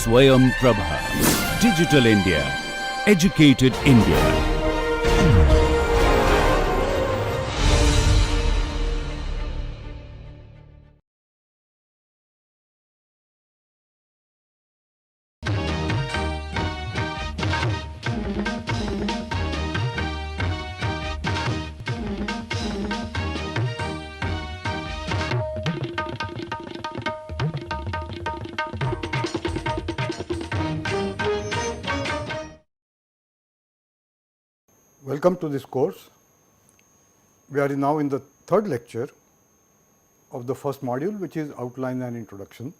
SwayamPrabha. Digital India. Educated India. Welcome to this course. We are now in the third lecture of the first module, which is outline and introduction.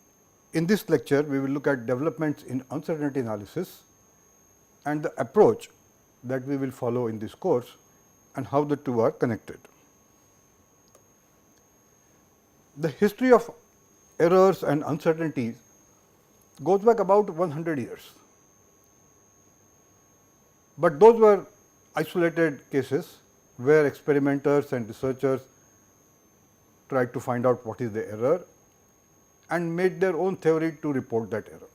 In this lecture, we will look at developments in uncertainty analysis and the approach that we will follow in this course and how the two are connected. The history of errors and uncertainties goes back about 100 years, but those were isolated cases where experimenters and researchers tried to find out what is the error and made their own theory to report that error.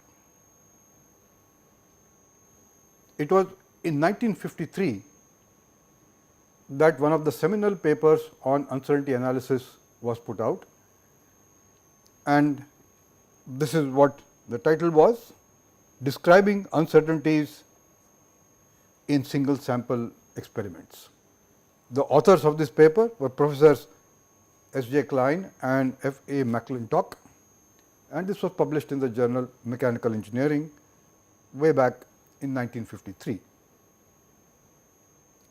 It was in 1953 that one of the seminal papers on uncertainty analysis was put out, and this is what the title was: Describing Uncertainties in Single Sample Experiments. The authors of this paper were Professors S. J. Klein and F. A. McClintock, and this was published in the journal Mechanical Engineering way back in 1953.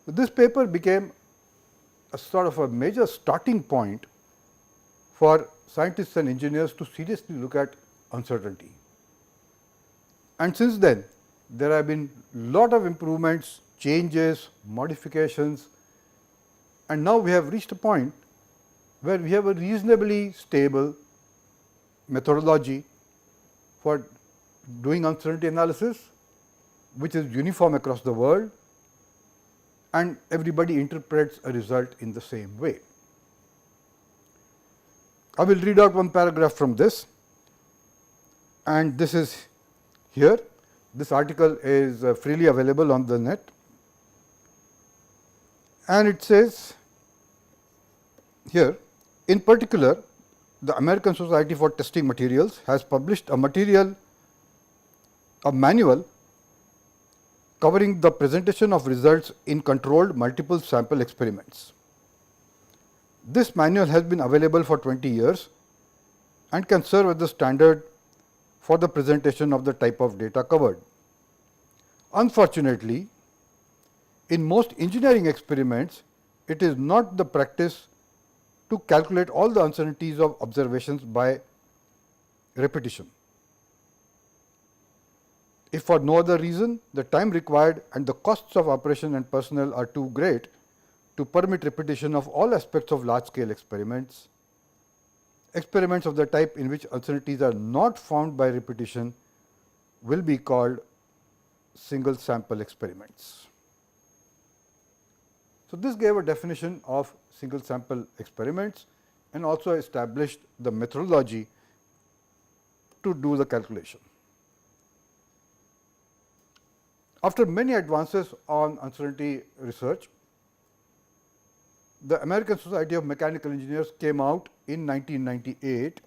So, this paper became a sort of a major starting point for scientists and engineers to seriously look at uncertainty. And since then, there have been lot of improvements, changes, modifications, and now we have reached a point where we have a reasonably stable methodology for doing uncertainty analysis, which is uniform across the world, and everybody interprets a result in the same way. I will read out one paragraph from this, and this is here. This article is freely available on the net, and it says here, in particular, the American Society for Testing Materials has published a manual covering the presentation of results in controlled multiple sample experiments. This manual has been available for 20 years and can serve as the standard for the presentation of the type of data covered. Unfortunately, in most engineering experiments, it is not the practice to calculate all the uncertainties of observations by repetition. If for no other reason, the time required and the costs of operation and personnel are too great to permit repetition of all aspects of large scale experiments. Experiments of the type in which uncertainties are not found by repetition will be called single sample experiments. So, this gave a definition of single sample experiments and also established the methodology to do the calculation. After many advances on uncertainty research, the American Society of Mechanical Engineers came out in 1998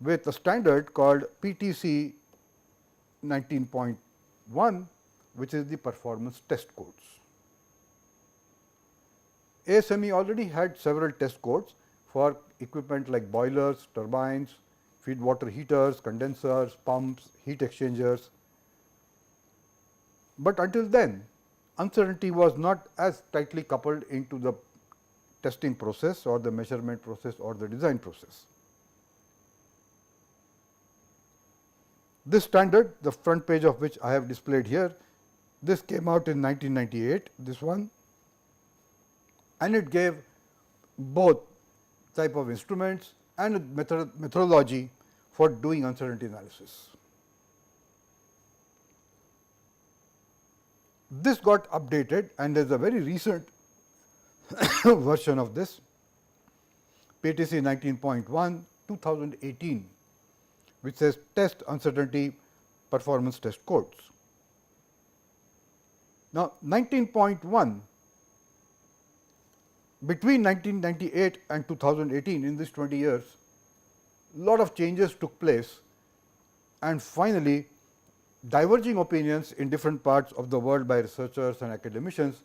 with a standard called PTC 19.1, which is the performance test codes. ASME already had several test codes for equipment like boilers, turbines, feed water heaters, condensers, pumps, heat exchangers. But until then, uncertainty was not as tightly coupled into the testing process or the measurement process or the design process. This standard, the front page of which I have displayed here, this came out in 1998, this one, and it gave both type of instruments and methodology for doing uncertainty analysis. This got updated, and there is a very recent version of this, PTC 19.1 2018, which says test uncertainty performance test codes. Now, 19.1, between 1998 and 2018, in these 20 years, lot of changes took place, and finally, diverging opinions in different parts of the world by researchers and academicians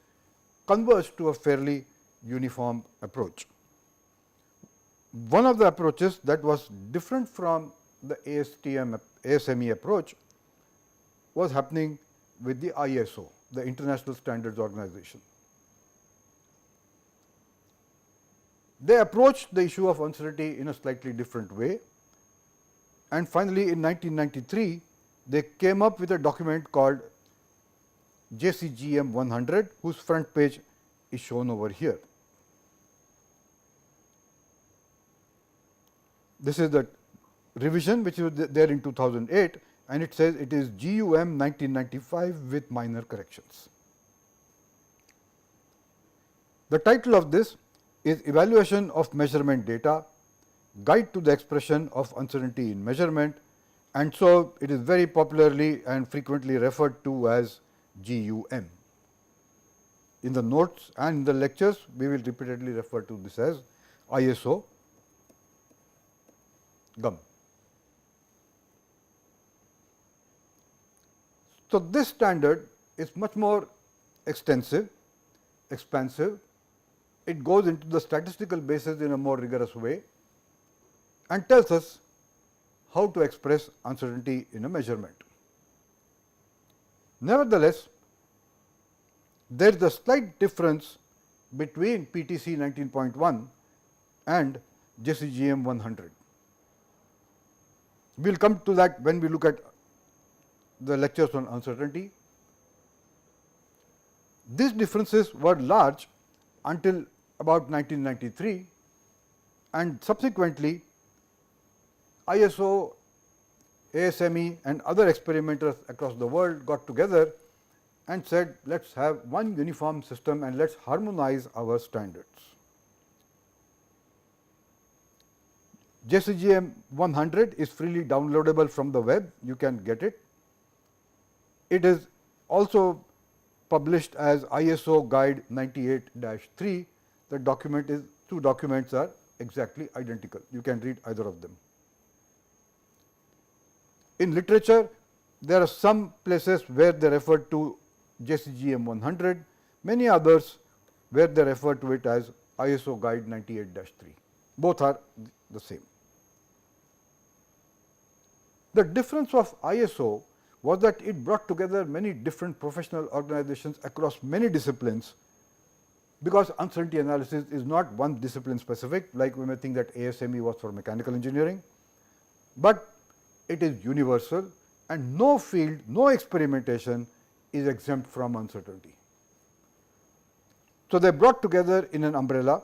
converged to a fairly uniform approach. One of the approaches that was different from the ASME approach was happening with the ISO, the International Standards Organization. They approached the issue of uncertainty in a slightly different way, and finally, in 1993, they came up with a document called JCGM 100, whose front page is shown over here. This is the revision which was there in 2008, and it says it is GUM 1995 with minor corrections. The title of this is Evaluation of Measurement Data, Guide to the Expression of Uncertainty in Measurement, and so it is very popularly and frequently referred to as GUM. In the notes and in the lectures, we will repeatedly refer to this as ISO GUM. So, this standard is much more extensive, expansive. It goes into the statistical basis in a more rigorous way and tells us how to express uncertainty in a measurement. Nevertheless, there is a slight difference between PTC 19.1 and JCGM 100. We will come to that when we look at the lectures on uncertainty. These differences were large until about 1993, and subsequently ISO, ASME and other experimenters across the world got together and said, let us have one uniform system and let us harmonize our standards. JCGM 100 is freely downloadable from the web, you can get it. It is also published as ISO Guide 98-3. The document is, two documents are exactly identical, you can read either of them. In literature, there are some places where they refer to JCGM 100, many others where they refer to it as ISO Guide 98-3. Both are the same. The difference of ISO was that it brought together many different professional organizations across many disciplines, because uncertainty analysis is not one discipline specific, like we may think that ASME was for mechanical engineering, but it is universal, and no field, no experimentation is exempt from uncertainty. So, they brought together in an umbrella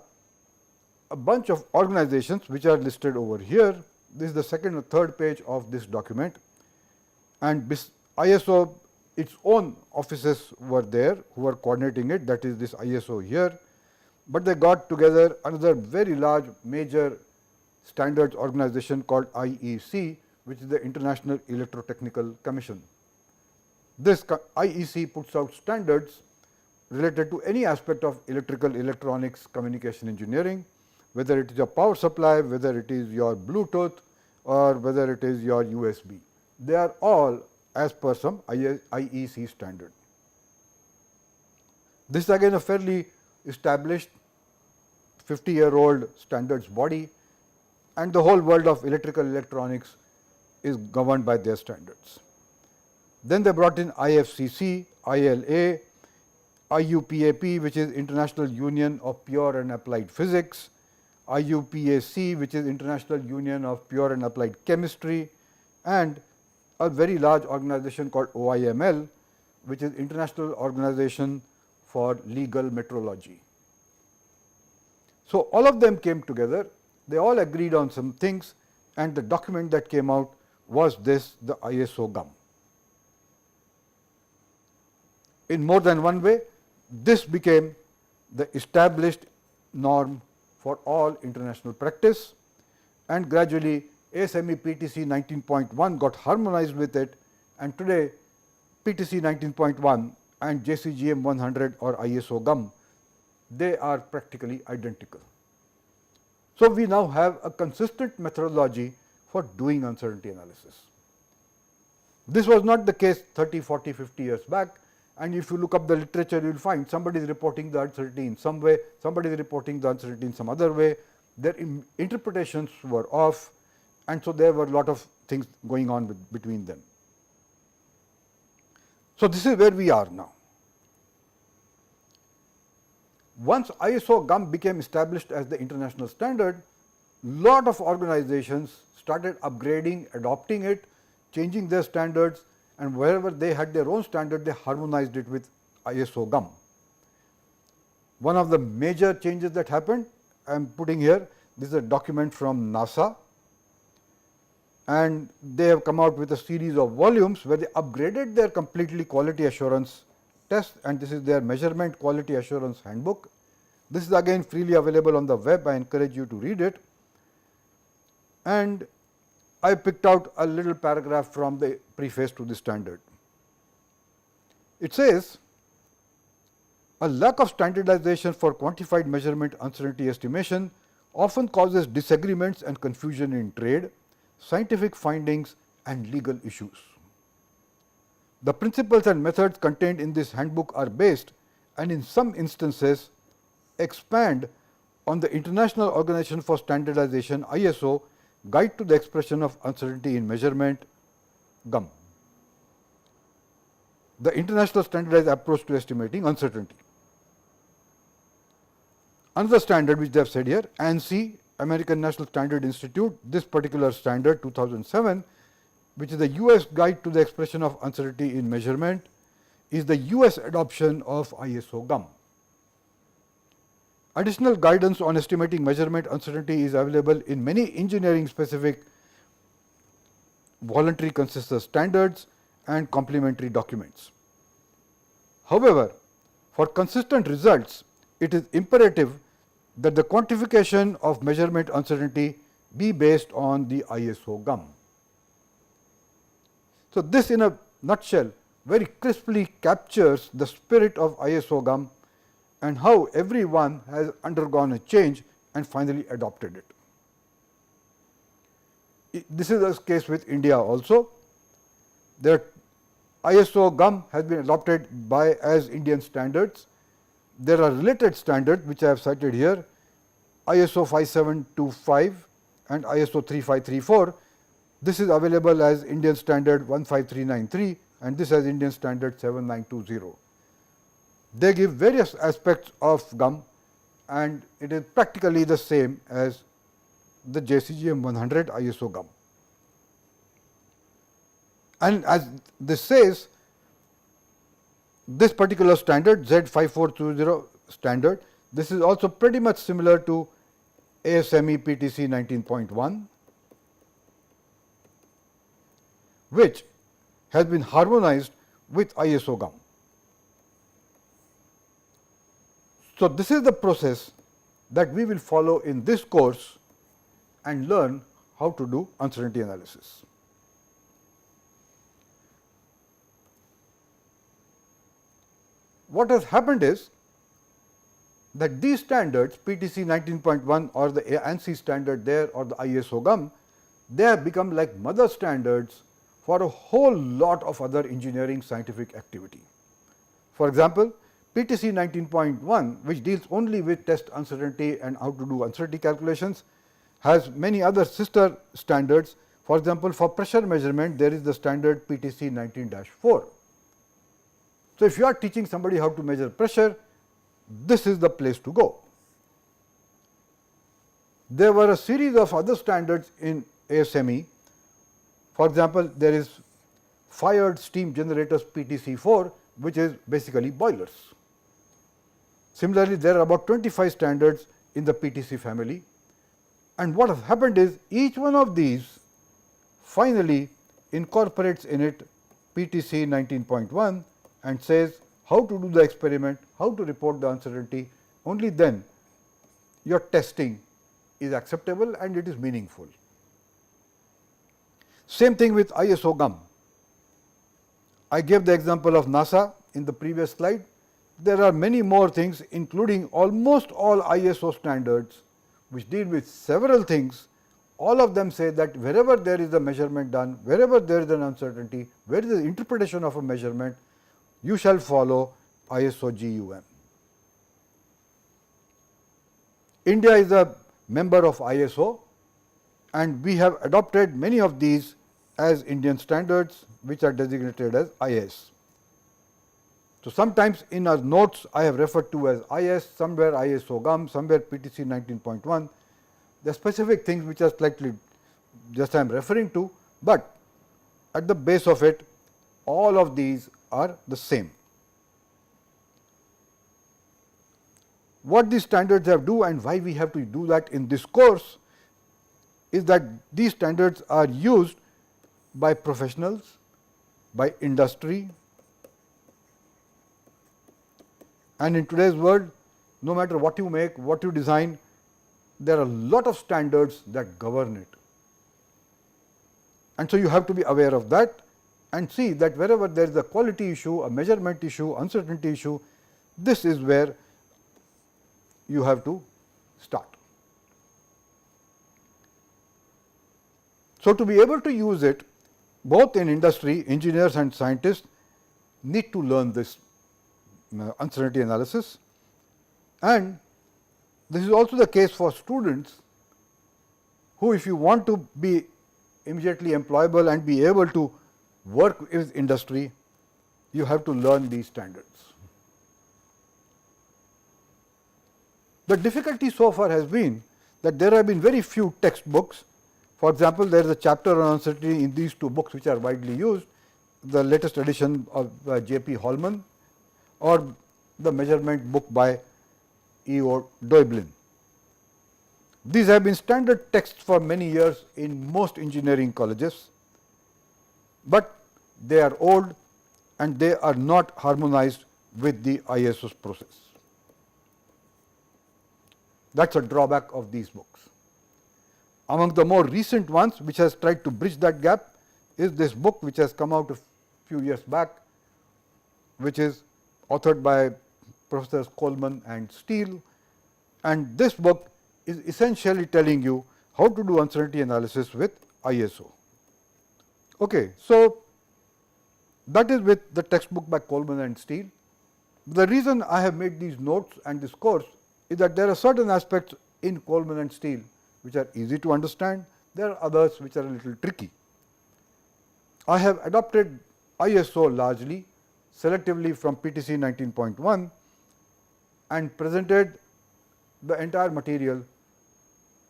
a bunch of organizations which are listed over here. This is the second or third page of this document, and ISO, its own offices were there who were coordinating it, that is this ISO here, but they got together another very large major standards organization called IEC, which is the International Electrotechnical Commission. This IEC puts out standards related to any aspect of electrical, electronics, communication engineering, whether it is your power supply, whether it is your Bluetooth or whether it is your USB. They are all as per some IEC standard. This is again a fairly established 50-year-old standards body, and the whole world of electrical electronics is governed by their standards. Then they brought in IFCC, ILA, IUPAP, which is International Union of Pure and Applied Physics, IUPAC, which is International Union of Pure and Applied Chemistry, and a very large organization called OIML, which is International Organization for Legal Metrology. So, all of them came together, they all agreed on some things, and the document that came out was this, the ISO GUM. In more than one way, this became the established norm for all international practice, and gradually ASME PTC 19.1 got harmonized with it, and today PTC 19.1 and JCGM 100 or ISO GUM, they are practically identical. So, we now have a consistent methodology for doing uncertainty analysis. This was not the case 30, 40, 50 years back, and if you look up the literature, you will find somebody is reporting the uncertainty in some way, somebody is reporting the uncertainty in some other way, their interpretations were off, and so there were a lot of things going on between them. So, this is where we are now. Once ISO GUM became established as the international standard, lot of organizations started upgrading, adopting it, changing their standards, and wherever they had their own standard, they harmonized it with ISO GUM. One of the major changes that happened, I am putting here, this is a document from NASA, and they have come out with a series of volumes where they upgraded their completely quality assurance test, and this is their measurement quality assurance handbook. This is again freely available on the web. I encourage you to read it. And I picked out a little paragraph from the preface to the standard. It says, a lack of standardization for quantified measurement uncertainty estimation often causes disagreements and confusion in trade, scientific findings and legal issues. The principles and methods contained in this handbook are based and in some instances expand on the International Organization for Standardization ISO Guide to the Expression of Uncertainty in Measurement GUM, the international standardized approach to estimating uncertainty. Another standard which they have said here, ANSI, American National Standard Institute, this particular standard 2007, which is the US Guide to the Expression of Uncertainty in Measurement, is the US adoption of ISO GUM. Additional guidance on estimating measurement uncertainty is available in many engineering specific voluntary consensus standards and complementary documents. However, for consistent results, it is imperative that the quantification of measurement uncertainty be based on the ISO GUM. So, this in a nutshell very crisply captures the spirit of ISO GUM and how everyone has undergone a change and finally adopted it. This is the case with India also. Their ISO GUM has been adopted as Indian standards. There are related standards which I have cited here, ISO 5725 and ISO 3534. This is available as Indian standard 15393 and this as Indian standard 7920. They give various aspects of GUM and it is practically the same as the JCGM 100 ISO GUM. And as this says, this particular standard Z5420 standard, this is also pretty much similar to ASME PTC 19.1, which has been harmonized with ISO GUM. So, this is the process that we will follow in this course and learn how to do uncertainty analysis. What has happened is that these standards PTC 19.1 or the ANSI standard there or the ISO GUM, they have become like mother standards for a whole lot of other engineering scientific activity. For example, PTC 19.1, which deals only with test uncertainty and how to do uncertainty calculations, has many other sister standards. For example, for pressure measurement, there is the standard PTC 19-4. So, if you are teaching somebody how to measure pressure, this is the place to go. There were a series of other standards in ASME. For example, there is fired steam generators PTC4, which is basically boilers. Similarly, there are about 25 standards in the PTC family, and what has happened is each one of these finally incorporates in it PTC 19.1 and says how to do the experiment, how to report the uncertainty. Only then your testing is acceptable and it is meaningful. Same thing with ISO gum. I gave the example of NASA in the previous slide. There are many more things, including almost all ISO standards which deal with several things. All of them say that wherever there is a measurement done, wherever there is an uncertainty, where is the interpretation of a measurement, you shall follow ISO GUM. India is a member of ISO, and we have adopted many of these as Indian standards, which are designated as IS. So, sometimes in our notes I have referred to as IS, somewhere ISO GUM, somewhere PTC 19.1. The specific things which are slightly just I am referring to, but at the base of it all of these are the same. What these standards have do and why we have to do that in this course is that these standards are used by professionals, by industry, and in today's world, no matter what you make, what you design, there are a lot of standards that govern it. And so, you have to be aware of that and see that wherever there is a quality issue, a measurement issue, uncertainty issue, this is where you have to start. So, to be able to use it, both in industry, engineers and scientists need to learn this uncertainty analysis, and this is also the case for students who, if you want to be immediately employable and be able to work with industry, you have to learn these standards. The difficulty so far has been that there have been very few textbooks. For example, there is a chapter on uncertainty in these two books which are widely used, the latest edition of J.P. Holman or the measurement book by E.O. Doiblin. These have been standard texts for many years in most engineering colleges, but they are old and they are not harmonized with the ISO process. That is a drawback of these books. Among the more recent ones which has tried to bridge that gap is this book which has come out a few years back, which is authored by Professors Coleman and Steele, and this book is essentially telling you how to do uncertainty analysis with ISO. Okay, so, that is with the textbook by Coleman and Steele. The reason I have made these notes and this course is that there are certain aspects in Coleman and Steele which are easy to understand, there are others which are a little tricky. I have adopted ISO largely selectively from PTC 19.1 and presented the entire material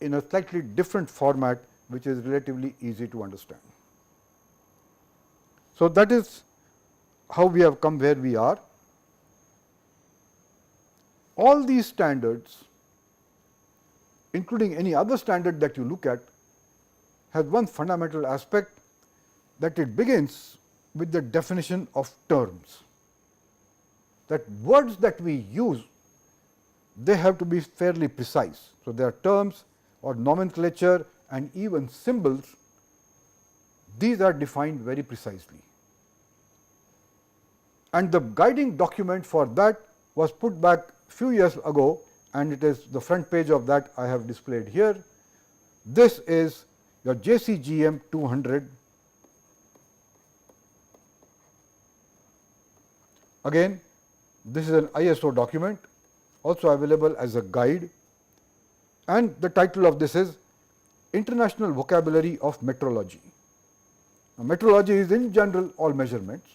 in a slightly different format which is relatively easy to understand. So, that is how we have come where we are. All these standards, including any other standard that you look at, has one fundamental aspect, that it begins with the definition of terms. That words that we use, they have to be fairly precise. So, there are terms or nomenclature and even symbols, these are defined very precisely. And the guiding document for that was put back few years ago, and it is the front page of that I have displayed here. This is your JCGM 200. Again, this is an ISO document, also available as a guide, and the title of this is International Vocabulary of Metrology. Now, metrology is in general all measurements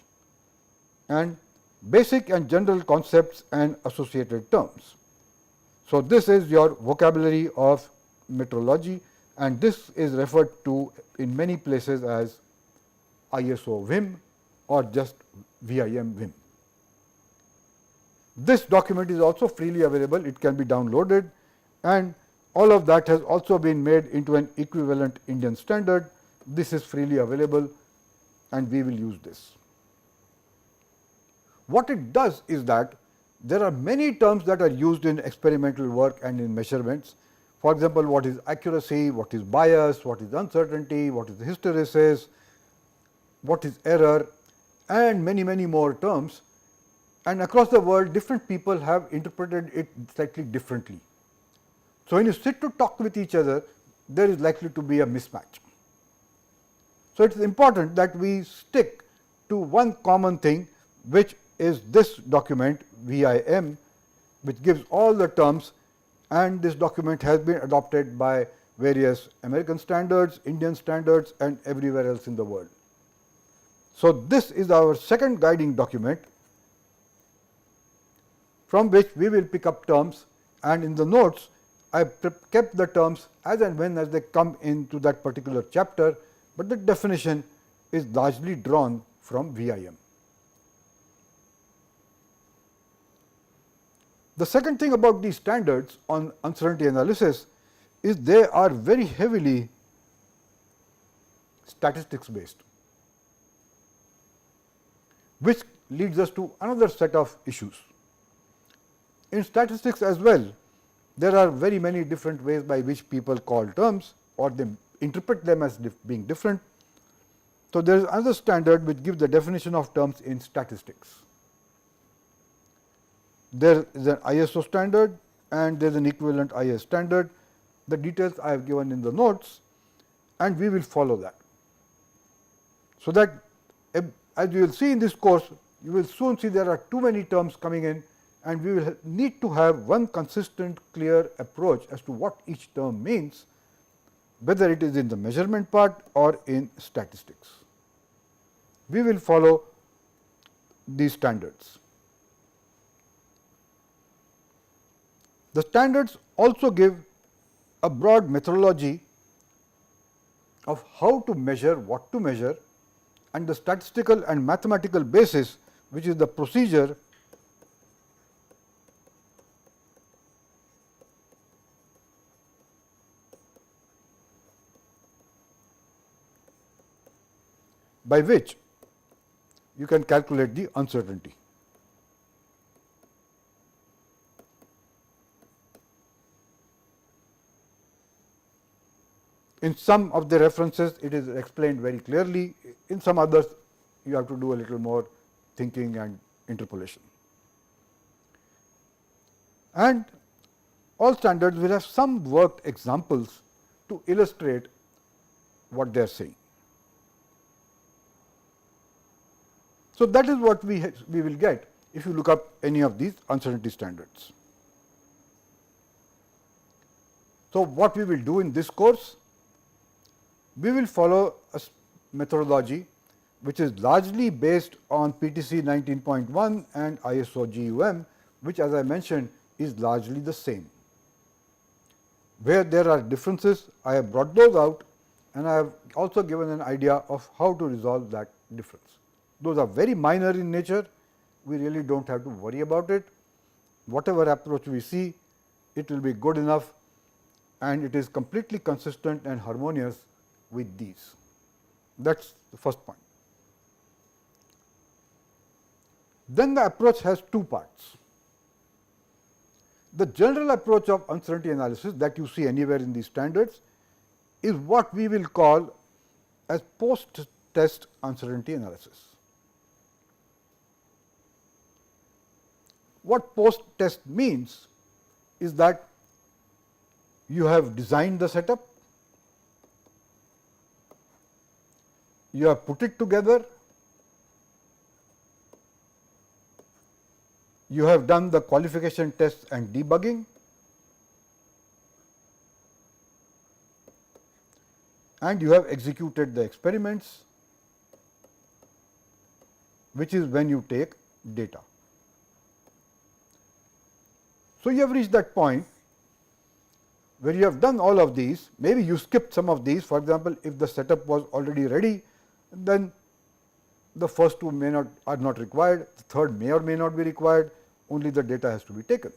and basic and general concepts and associated terms. So, this is your vocabulary of metrology, and this is referred to in many places as ISO Vim or just VIM Vim. This document is also freely available, it can be downloaded, and all of that has also been made into an equivalent Indian standard. This is freely available and we will use this. What it does is that there are many terms that are used in experimental work and in measurements. For example, what is accuracy, what is bias, what is uncertainty, what is hysteresis, what is error, and many more terms. And across the world, different people have interpreted it slightly differently. So, when you sit to talk with each other, there is likely to be a mismatch. So, it is important that we stick to one common thing, which is this document VIM, which gives all the terms, and this document has been adopted by various American standards, Indian standards, and everywhere else in the world. So, this is our second guiding document, from which we will pick up terms, and in the notes I kept the terms as and when as they come into that particular chapter, but the definition is largely drawn from VIM. The second thing about these standards on uncertainty analysis is they are very heavily statistics based, which leads us to another set of issues. In statistics as well, there are very many different ways by which people call terms, or they interpret them as being different. So, there is another standard which gives the definition of terms in statistics. There is an ISO standard and there is an equivalent IS standard. The details I have given in the notes, and we will follow that. So, that as you will see in this course, you will soon see there are too many terms coming in, and we will need to have one consistent, clear approach as to what each term means, whether it is in the measurement part or in statistics. We will follow these standards. The standards also give a broad methodology of how to measure, what to measure, and the statistical and mathematical basis, which is the procedure by which you can calculate the uncertainty. In some of the references, it is explained very clearly. In some others, you have to do a little more thinking and interpolation. And all standards will have some worked examples to illustrate what they are saying. So, that is what we will get if you look up any of these uncertainty standards. So, what we will do in this course? We will follow a methodology which is largely based on PTC 19.1 and ISO GUM, which, as I mentioned, is largely the same. Where there are differences, I have brought those out, and I have also given an idea of how to resolve that difference. Those are very minor in nature, we really do not have to worry about it. Whatever approach we see, it will be good enough, and it is completely consistent and harmonious with these. That is the first point. Then the approach has two parts. The general approach of uncertainty analysis that you see anywhere in these standards is what we will call as post-test uncertainty analysis. What post-test means is that you have designed the setup, you have put it together, you have done the qualification tests and debugging, and you have executed the experiments, which is when you take data. So, you have reached that point where you have done all of these. Maybe you skipped some of these. For example, if the setup was already ready, then the first two are not required, the third may or may not be required, only the data has to be taken.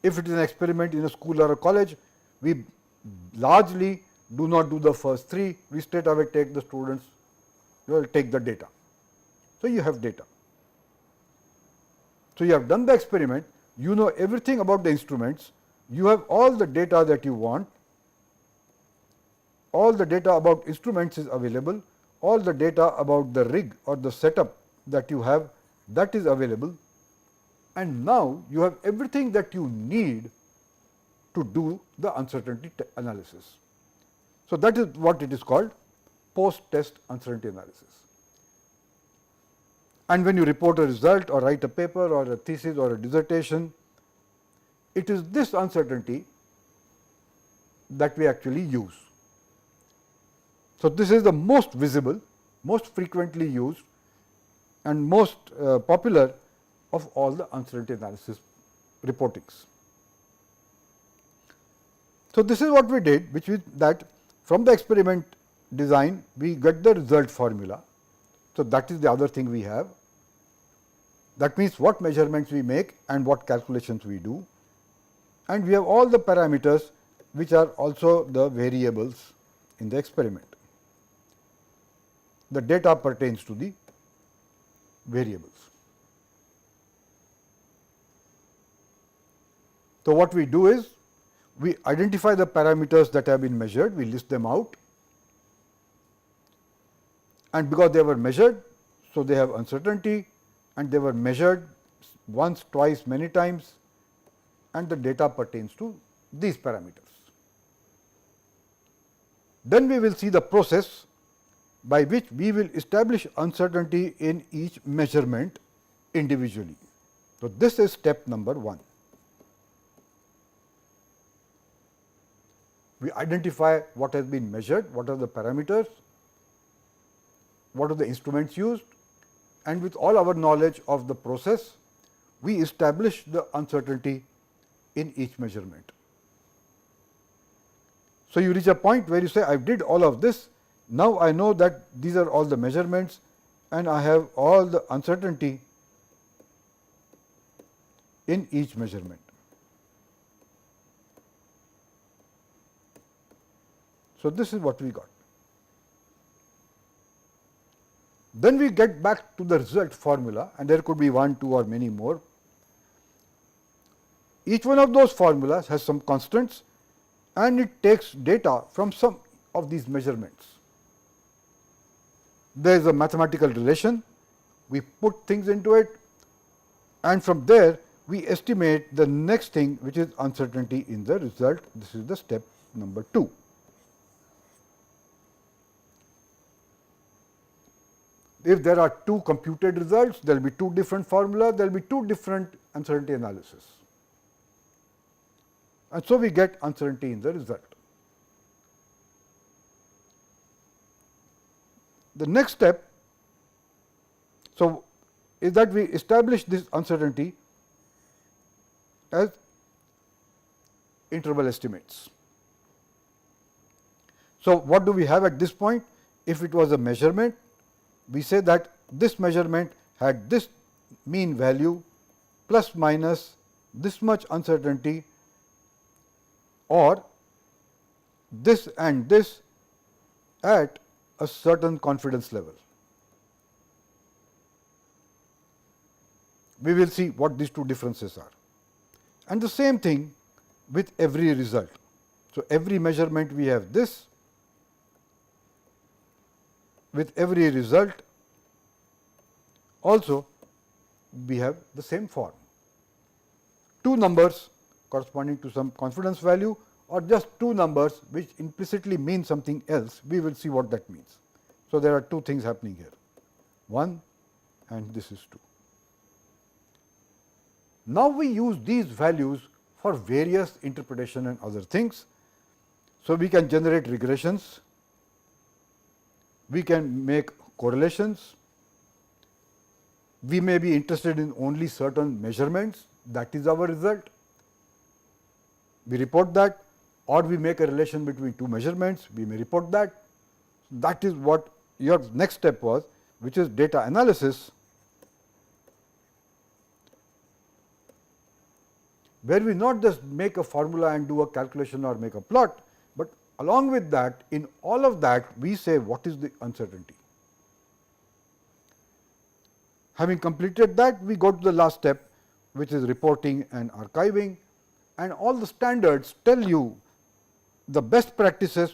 If it is an experiment in a school or a college, we largely do not do the first three, we straight away take the students, you will take the data. So, you have data. So, you have done the experiment, you know everything about the instruments, you have all the data that you want, all the data about instruments is available, all the data about the rig or the setup that you have, that is available, and now you have everything that you need to do the uncertainty analysis. So, that is what it is called, post-test uncertainty analysis. And when you report a result or write a paper or a thesis or a dissertation, it is this uncertainty that we actually use. So, this is the most visible, most frequently used and most popular of all the uncertainty analysis reportings. So, this is what we did, which is that from the experiment design we get the result formula. So, that is the other thing we have. That means what measurements we make and what calculations we do, and we have all the parameters which are also the variables in the experiment. The data pertains to the variables. So, what we do is we identify the parameters that have been measured, we list them out, and because they were measured, so they have uncertainty, and they were measured once, twice, many times, and the data pertains to these parameters. Then we will see the process by which we will establish uncertainty in each measurement individually. So, this is step number 1. We identify what has been measured, what are the parameters, what are the instruments used, and with all our knowledge of the process, we establish the uncertainty in each measurement. So, you reach a point where you say, I did all of this, now I know that these are all the measurements and I have all the uncertainty in each measurement. So, this is what we got. Then we get back to the result formula, and there could be 1, 2 or many more. Each one of those formulas has some constants and it takes data from some of these measurements. There is a mathematical relation, we put things into it, and from there we estimate the next thing, which is uncertainty in the result. This is the step number 2. If there are 2 computed results, there will be 2 different formulas, there will be 2 different uncertainty analysis. And so, we get uncertainty in the result. The next step, so, is that we establish this uncertainty as interval estimates. So, what do we have at this point? If it was a measurement, we say that this measurement had this mean value plus minus this much uncertainty, or this and this at a certain confidence level. We will see what these 2 differences are. And the same thing with every result. So, every measurement we have this, with every result also we have the same form. 2 numbers corresponding to some confidence value, or just 2 numbers which implicitly mean something else, we will see what that means. So, there are 2 things happening here, 1 and this is 2. Now, we use these values for various interpretation and other things. So, we can generate regressions, we can make correlations, we may be interested in only certain measurements, that is our result. We report that, or we make a relation between 2 measurements, we may report that. That is what your next step was, which is data analysis, where we not just make a formula and do a calculation or make a plot, but along with that, in all of that we say what is the uncertainty. Having completed that, we go to the last step, which is reporting and archiving, and all the standards tell you the best practices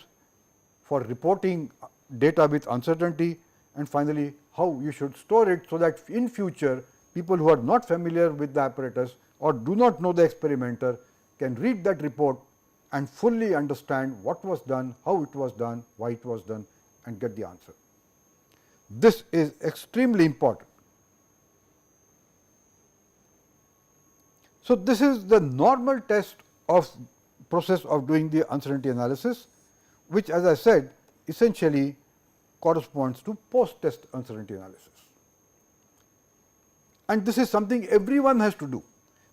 for reporting data with uncertainty, and finally, how you should store it, so that in future people who are not familiar with the apparatus or do not know the experimenter can read that report and fully understand what was done, how it was done, why it was done, and get the answer. This is extremely important. So, this is the normal test of process of doing the uncertainty analysis, which, as I said, essentially corresponds to post test uncertainty analysis. And this is something everyone has to do,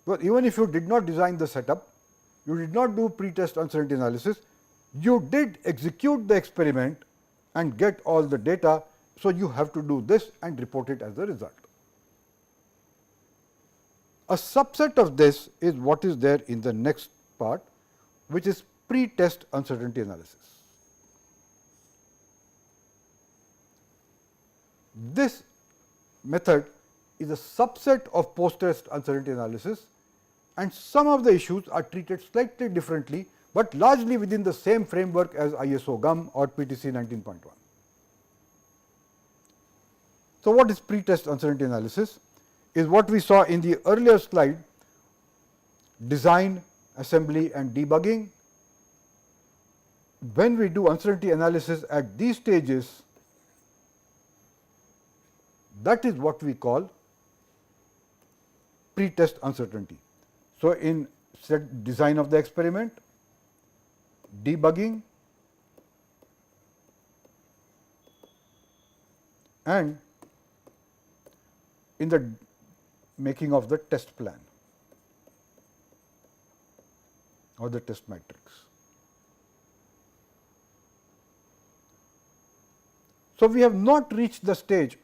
because even if you did not design the setup, you did not do pre-test uncertainty analysis, you did execute the experiment and get all the data. So, you have to do this and report it as a result. A subset of this is what is there in the next part, which is pre-test uncertainty analysis. This method is a subset of post-test uncertainty analysis, and some of the issues are treated slightly differently, but largely within the same framework as ISO GUM or PTC 19.1. So, what is pre-test uncertainty analysis? Is what we saw in the earlier slide: design, assembly and debugging. When we do uncertainty analysis at these stages, that is what we call pre-test uncertainty. So, in design of the experiment, debugging and in the making of the test plan or the test matrix. So, we have not reached the stage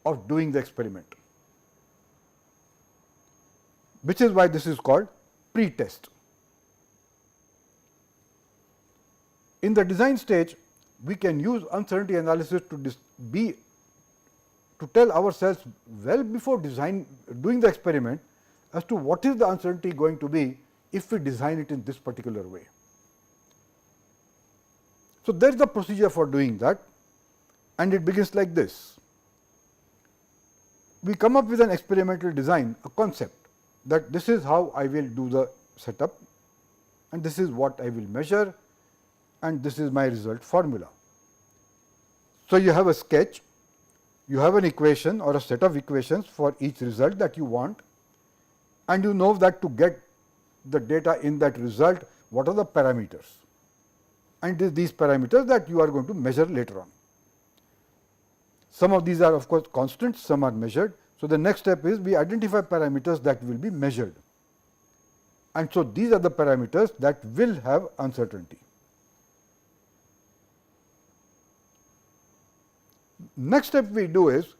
of doing the experiment, which is why this is called pre-test. In the design stage, we can use uncertainty analysis to tell ourselves well before doing the experiment as to what is the uncertainty going to be if we design it in this particular way. So, there is the procedure for doing that, and it begins like this. We come up with an experimental design, a concept, that this is how I will do the setup and this is what I will measure and this is my result formula. So, you have a sketch, you have an equation or a set of equations for each result that you want, and you know that to get the data in that result, what are the parameters, and these parameters that you are going to measure later on. Some of these are of course constants, some are measured. So, the next step is we identify parameters that will be measured, and so these are the parameters that will have uncertainty. Next step we do is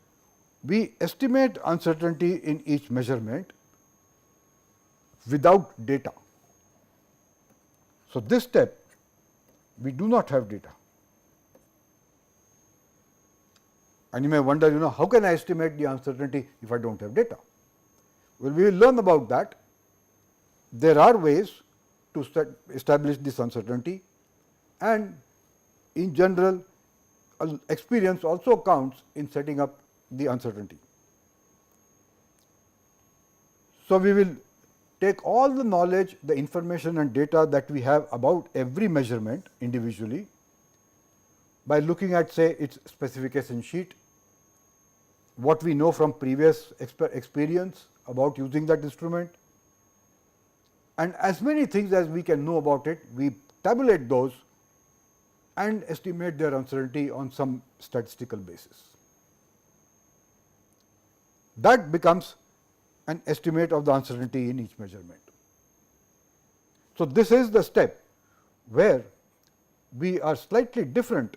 we estimate uncertainty in each measurement without data. So, this step we do not have data. And you may wonder, how can I estimate the uncertainty if I do not have data? Well, we will learn about that. There are ways to establish this uncertainty, and in general experience also counts in setting up the uncertainty. So, we will take all the knowledge, the information and data that we have about every measurement individually by looking at, say, its specification sheet, what we know from previous experience about using that instrument, and as many things as we can know about it, we tabulate those and estimate their uncertainty on some statistical basis. That becomes an estimate of the uncertainty in each measurement. So, this is the step where we are slightly different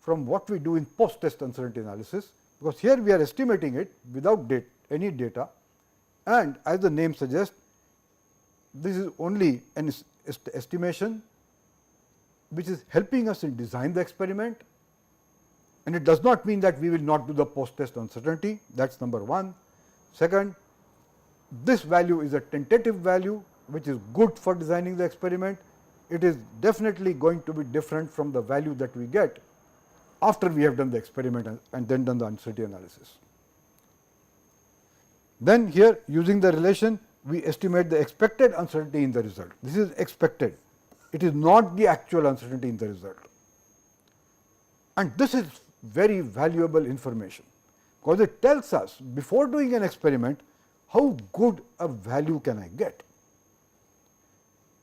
from what we do in post-test uncertainty analysis, because here we are estimating it without any data, and as the name suggests, this is only an estimation which is helping us in design the experiment, and it does not mean that we will not do the post-test uncertainty. That is number one. Second, this value is a tentative value which is good for designing the experiment. It is definitely going to be different from the value that we get after we have done the experiment and then done the uncertainty analysis. Then here, using the relation, we estimate the expected uncertainty in the result. This is expected, it is not the actual uncertainty in the result. And this is very valuable information, because it tells us before doing an experiment how good a value can I get.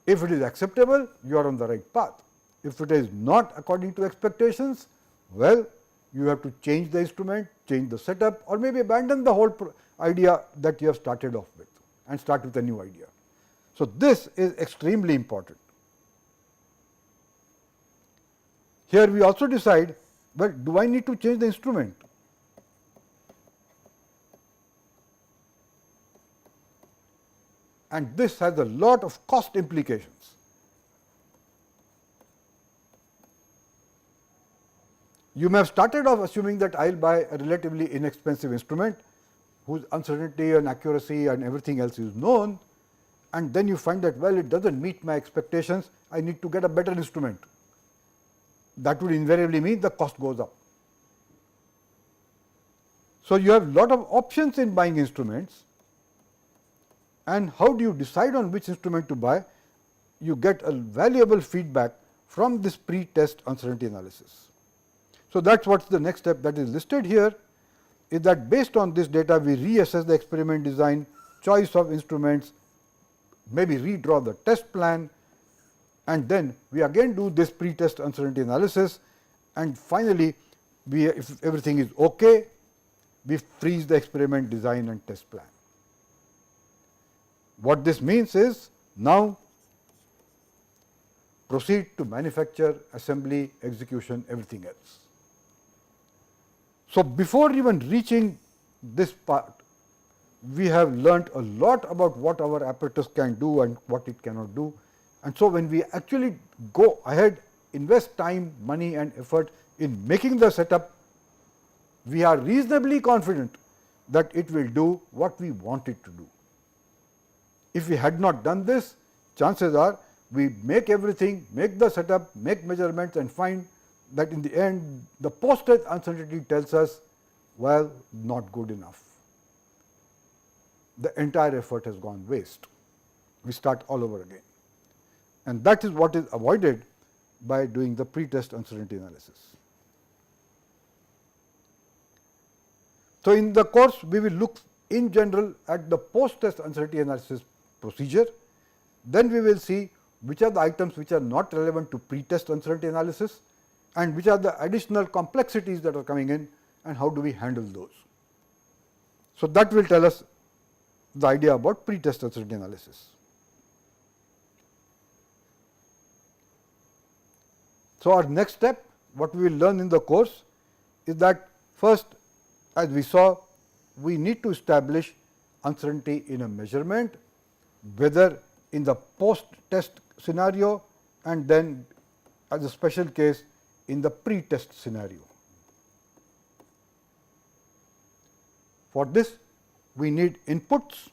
If it is acceptable, you are on the right path. If it is not according to expectations, well, you have to change the instrument, change the setup, or maybe abandon the whole idea that you have started off with and start with a new idea. So, this is extremely important. Here we also decide, well, do I need to change the instrument? And this has a lot of cost implications. You may have started off assuming that I will buy a relatively inexpensive instrument whose uncertainty and accuracy and everything else is known, and then you find that, well, it does not meet my expectations, I need to get a better instrument. That would invariably mean the cost goes up. So, you have lot of options in buying instruments, and how do you decide on which instrument to buy? You get a valuable feedback from this pre-test uncertainty analysis. So, that is what is the next step that is listed here, is that based on this data we reassess the experiment design, choice of instruments, maybe redraw the test plan, and then we again do this pre-test uncertainty analysis, and finally, if everything is okay, we freeze the experiment design and test plan. What this means is, now proceed to manufacture, assembly, execution, everything else. So, before even reaching this part, we have learnt a lot about what our apparatus can do and what it cannot do. And so, when we actually go ahead, invest time, money and effort in making the setup, we are reasonably confident that it will do what we want it to do. If we had not done this, chances are we make everything, make the setup, make measurements and find that in the end the post-test uncertainty tells us, well, not good enough. The entire effort has gone waste. We start all over again. And that is what is avoided by doing the pre-test uncertainty analysis. So, in the course we will look in general at the post-test uncertainty analysis procedure. Then we will see which are the items which are not relevant to pre-test uncertainty analysis and which are the additional complexities that are coming in and how do we handle those. So, that will tell us the idea about pre-test uncertainty analysis. So, our next step, what we will learn in the course is that first, as we saw, we need to establish uncertainty in a measurement, whether in the post-test scenario and then as a special case in the pre-test scenario. For this, we need inputs.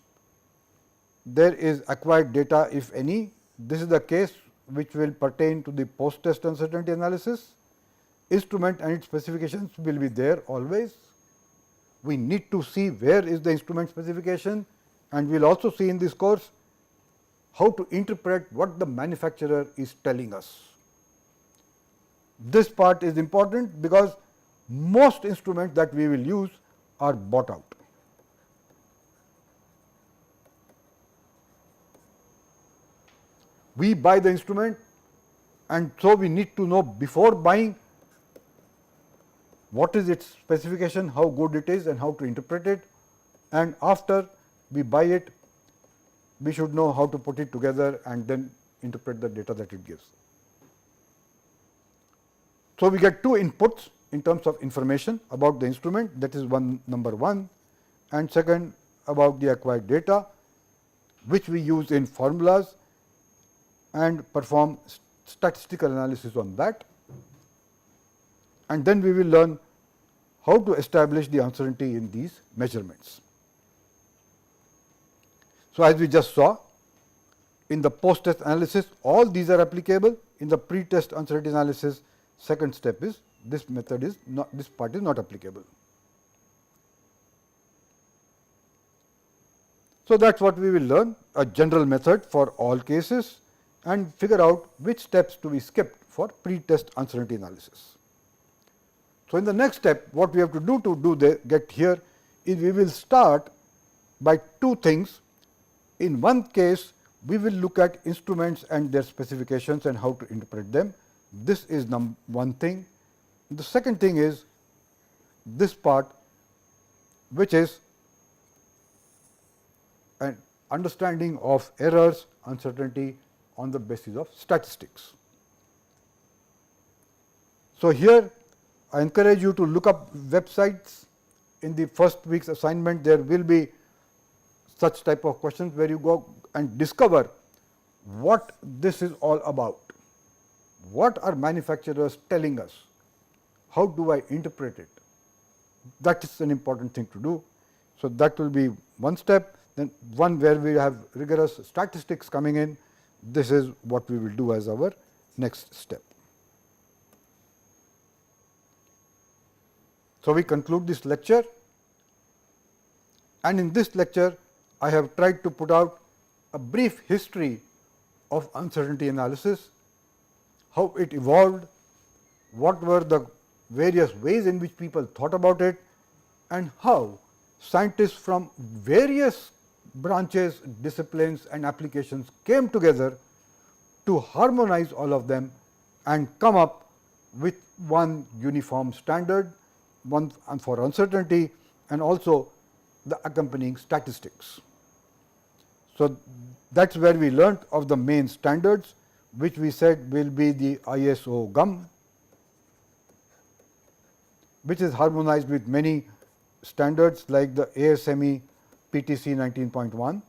There is acquired data, if any. This is the case which will pertain to the post-test uncertainty analysis. Instrument and its specifications will be there always. We need to see where is the instrument specification, and we will also see in this course how to interpret what the manufacturer is telling us. This part is important because most instruments that we will use are bought out. We buy the instrument, and so we need to know before buying what is its specification, how good it is and how to interpret it, and after we buy it, we should know how to put it together and then interpret the data that it gives. So, we get two inputs in terms of information about the instrument, that is number one, and second about the acquired data, which we use in formulas and perform statistical analysis on that. And then we will learn how to establish the uncertainty in these measurements. So, as we just saw, in the post-test analysis, all these are applicable. In the pre-test uncertainty analysis, second step is this method is not, this part is not applicable. So, that is what we will learn, a general method for all cases, and figure out which steps to be skipped for pre-test uncertainty analysis. So, in the next step, what we have to do get here is we will start by two things. In one case, we will look at instruments and their specifications and how to interpret them. This is one thing. The second thing is this part, which is an understanding of errors, uncertainty on the basis of statistics. So, here I encourage you to look up websites. In the first week's assignment, there will be such type of questions where you go and discover what this is all about. What are manufacturers telling us? How do I interpret it? That is an important thing to do. So, that will be one step. Then one where we have rigorous statistics coming in. This is what we will do as our next step. So, we conclude this lecture, and in this lecture I have tried to put out a brief history of uncertainty analysis, how it evolved, what were the various ways in which people thought about it, and how scientists from various branches, disciplines and applications came together to harmonize all of them and come up with one uniform standard, one for uncertainty and also the accompanying statistics. So, that is where we learnt of the main standards, which we said will be the ISO GUM, which is harmonized with many standards like the ASME PTC 19.1,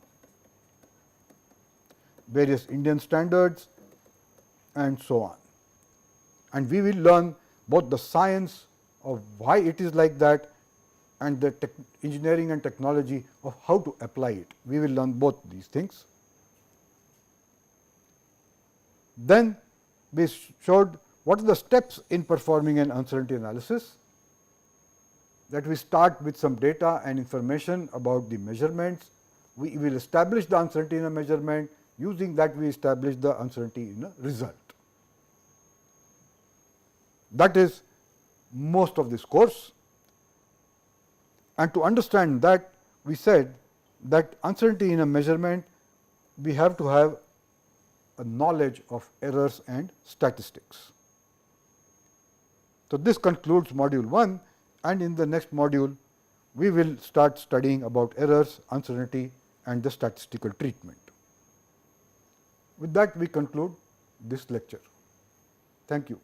various Indian standards and so on. And we will learn both the science of why it is like that and the engineering and technology of how to apply it. We will learn both these things. Then we showed what are the steps in performing an uncertainty analysis, that we start with some data and information about the measurements. We will establish the uncertainty in a measurement. Using that, we establish the uncertainty in a result. That is most of this course. And to understand that, we said that uncertainty in a measurement, we have to have a knowledge of errors and statistics. So, this concludes module 1, and in the next module, we will start studying about errors, uncertainty and the statistical treatment. With that, we conclude this lecture. Thank you.